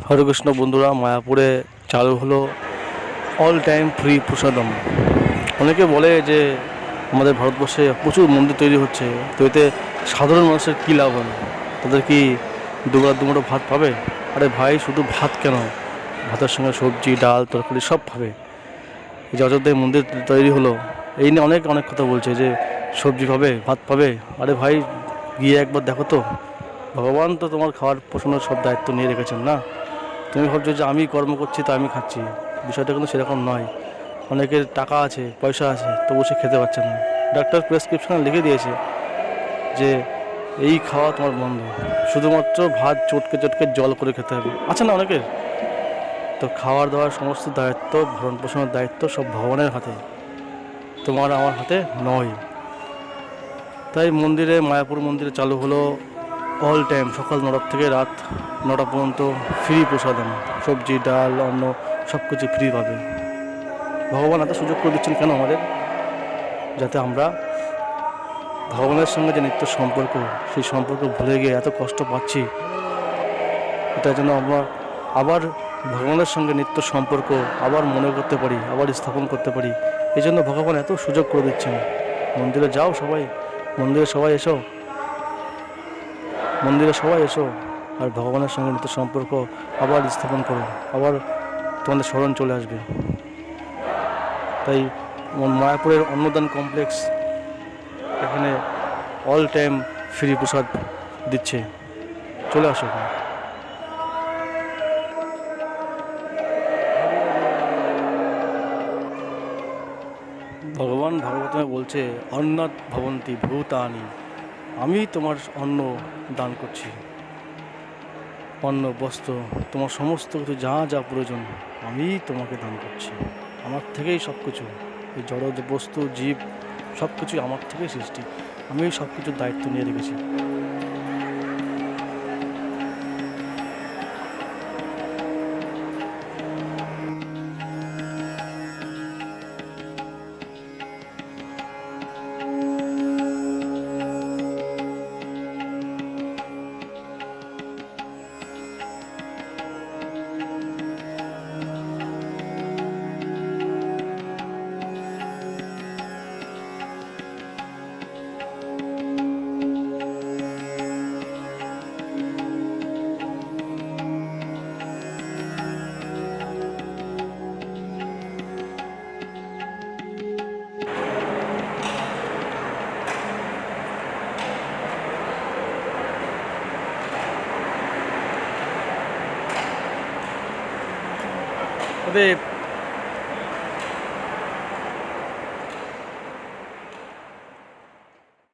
হরে কৃষ্ণ বন্ধুরা, মায়াপুরে চালু হলো অল টাইম ফ্রি প্রসাদম। অনেকে বলে যে আমাদের ভারতবর্ষে প্রচুর মন্দির তৈরি হচ্ছে, তো এতে সাধারণ মানুষের কী লাভ হলো? তাদের কি দুবেলা দুমুঠো ভাত পাবে? আরে ভাই, শুধু ভাত কেন, ভাতের সঙ্গে সবজি ডাল তরকারি সব পাবে। এই যে অযোধ্যায় মন্দির তৈরি হলো, এই নিয়ে অনেক অনেক কথা বলছে যে সবজি পাবে, ভাত পাবে। আরে ভাই, গিয়ে একবার দেখো তো, ভগবান তো তোমার খাওয়ার পোষণের সব দায়িত্ব নিয়ে রেখেছেন না। তুমি ভাবছো যে আমি কর্ম করছি তো আমি খাচ্ছি, বিষয়টা কিন্তু সেরকম নয়। অনেকের টাকা আছে, পয়সা আছে, তবু সে খেতে পারছে না। ডাক্তার প্রেসক্রিপশনে লিখে দিয়েছে যে এই খাওয়া তোমার বন্ধ, শুধুমাত্র ভাত চটকে চটকে জল করে খেতে হবে। আছে না অনেকের? তো খাওয়ার দাওয়ার সমস্ত দায়িত্ব, ভরণ পোষণের দায়িত্ব সব ভগবানের হাতে, তোমার আমার হাতে নয়। তাই মন্দিরে, মায়াপুর মন্দিরে চালু হলো অল টাইম, সকাল 9টা থেকে রাত 9টা পর্যন্ত ফ্রি প্রসাদম। সবজি ডাল অন্ন সব কিছু ফ্রি পাবে। ভগবান এত সুযোগ করে দিচ্ছেন কেন আমাদের? যাতে আমরা ভগবানের সঙ্গে যে নিত্য সম্পর্ক, সেই সম্পর্ক ভুলে গিয়ে এত কষ্ট পাচ্ছি, এটার জন্য আমরা আবার ভগবানের সঙ্গে নিত্য সম্পর্ক আবার মনে করতে পারি, আবার স্থাপন করতে পারি। এই জন্য ভগবান এত সুযোগ করে দিচ্ছেন। মন্দিরে যাও সবাই, মন্দিরে সবাই এসো, মন্দিরে সবাই এসো, আর ভগবানের সঙ্গে নিত্য সম্পর্ক আবার স্থাপন করো, আবার তোমাদের স্মরণ চলে আসবে। তাই মায়াপুরের অন্নদান কমপ্লেক্স এখানে অল টাইম ফ্রি প্রসাদ দিচ্ছে, চলে আসো এখানে। ভগবান ভাগবতে বলছে, অন্নাৎ ভবন্তি ভূতানি, আমি তোমার অন্ন দান করছি। অন্ন বস্ত্র তোমার সমস্ত কিছু যা যা প্রয়োজন আমি তোমাকে দান করছি। আমার থেকেই সব কিছু, এই জড় যে বস্তু জীব সব কিছুই আমার থেকেই সৃষ্টি। আমি সব কিছুর দায়িত্ব নিয়ে রেখেছি। তবে